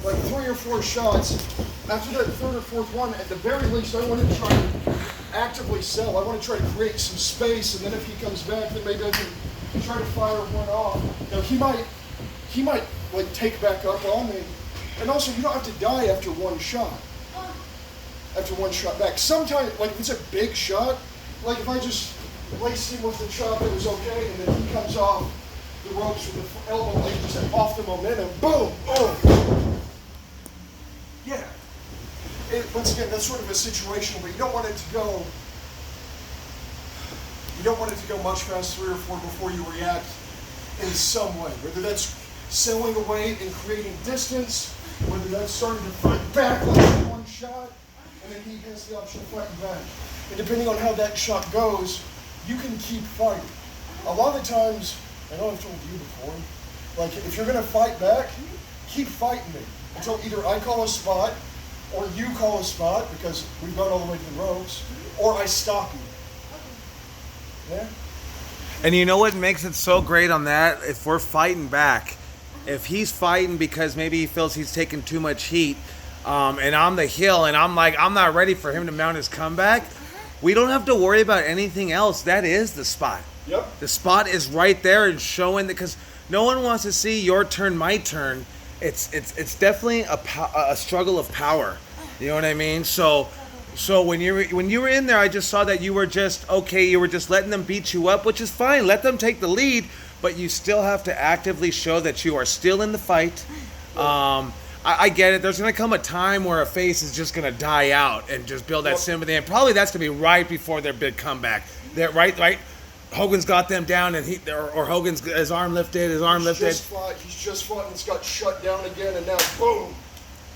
like 3 or 4 shots. After that third or fourth one, at the very least, I want to try to actively sell. I want to try to create some space, and then if he comes back, then maybe I can try to fire one off. Now he might like take back up on me, and also you don't have to die after one shot. After one shot back, sometimes like if it's a big shot, like if I just laced him with the chop that was okay, and then he comes off the ropes with the elbow, like just off the momentum, boom, oh, yeah. Once again, that's sort of a situational, but you don't want it to go. You don't want it to go much past 3 or 4 before you react in some way. Whether that's selling away and creating distance, whether that's starting to fight back like one shot, and then he has the option of fighting back. And depending on how that shot goes, you can keep fighting. A lot of the times, I know I've told you before, like if you're gonna fight back, keep fighting me until either I call a spot, or you call a spot because we've gone all the way to the ropes, or I stop you. Yeah? And you know what makes it so great on that? If we're fighting back, if he's fighting because maybe he feels he's taking too much heat, and I'm the heel, and I'm like, I'm not ready for him to mount his comeback, we don't have to worry about anything else. That is the spot. Yep. The spot is right there and showing that, because no one wants to see your turn, my turn. It's definitely a struggle of power. You know what I mean? So when you were in there, I just saw that you were just okay. You were just letting them beat you up, which is fine. Let them take the lead, but you still have to actively show that you are still in the fight. I get it. There's going to come a time where a face is just going to die out and just build that sympathy, and probably that's going to be right before their big comeback. That right. Hogan's got them down, and or Hogan's his arm lifted. He's just fought, and it's got shut down again, and now boom,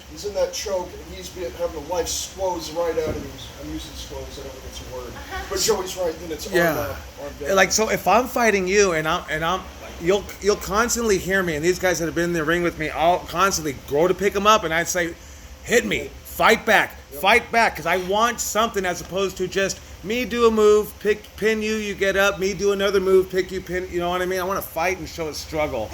he's in that choke, and he's having a life squoze right out of him. I'm using squoze. I don't think it's a word, but Joey's right. Then it's arm down. Like, so if I'm fighting you, and I'm you'll constantly hear me, and these guys that have been in the ring with me, I'll constantly go to pick them up, and I'd say, hit me, fight back, because I want something as opposed to just me do a move, pin you, you get up, me do another move, pick you, pin, you know what I mean? I want to fight and show a struggle,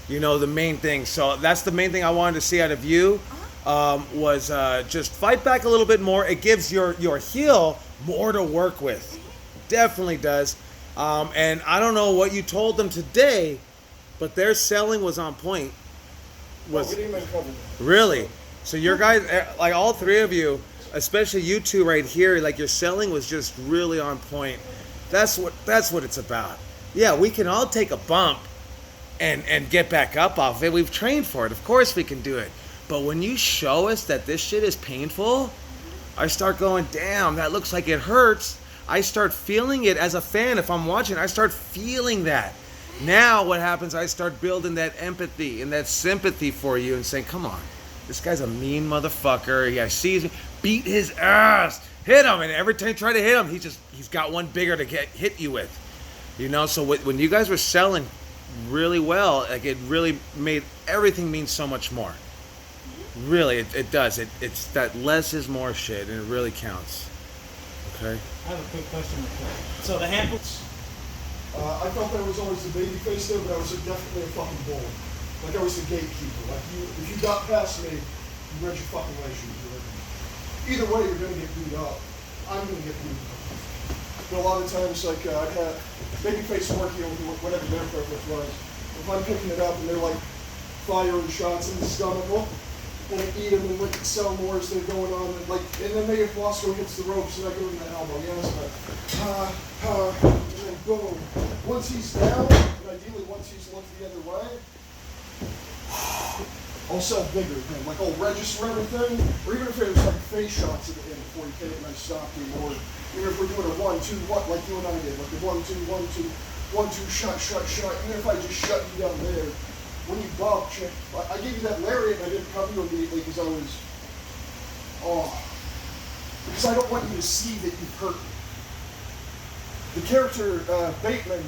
the main thing. So that's the main thing I wanted to see out of you, was just fight back a little bit more. It gives your heel more to work with. Definitely does. And I don't know what you told them today, but their selling was on point. We didn't even cover that. Really? So your guys, like all three of you, especially you two right here, like your selling was just really on point. That's what it's about. Yeah, we can all take a bump and get back up off it. We've trained for it. Of course we can do it. But when you show us that this shit is painful, I start going, damn, that looks like it hurts. I start feeling it as a fan. If I'm watching, I start feeling that. Now what happens, I start building that empathy and that sympathy for you and saying, come on, this guy's a mean motherfucker. He sees me, beat his ass, hit him, and every time you try to hit him, he's got one bigger to hit you with. So when you guys were selling really well, like it really made everything mean so much more. Really, it does. It's that less is more shit, and it really counts. Okay? I have a quick question. So the handles. I thought that was always the baby face there, but I was definitely a fucking bull. Like I was the gatekeeper. Like if you got past me, you read your fucking way shoes. Either way, you're gonna get beat up. I'm gonna get beat up. But a lot of times, like I'd have babyface or heel, whatever their preference was. If I'm picking it up and they're like firing shots in the stomach, well, and I eat them and let it sell more as they're going on, and then maybe if Wasco hits the ropes and I go in the elbow, and then boom. Once he's down, and ideally once he's looked the other way, I'll sell bigger then. Like I'll register everything, or even if it was like face shots at the end before you hit it and I stopped him, or even if we're doing a 1-2, like you and I did, like a 1-2, 1-2, 1-2, shot, even if I just shut you down there, when you bump, I gave you that lariat and I didn't cover you immediately because because I don't want you to see that you've hurt me. The character, Bateman,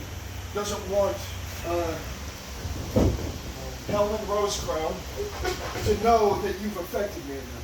doesn't want Helen Rosecrown to know that you've affected me enough.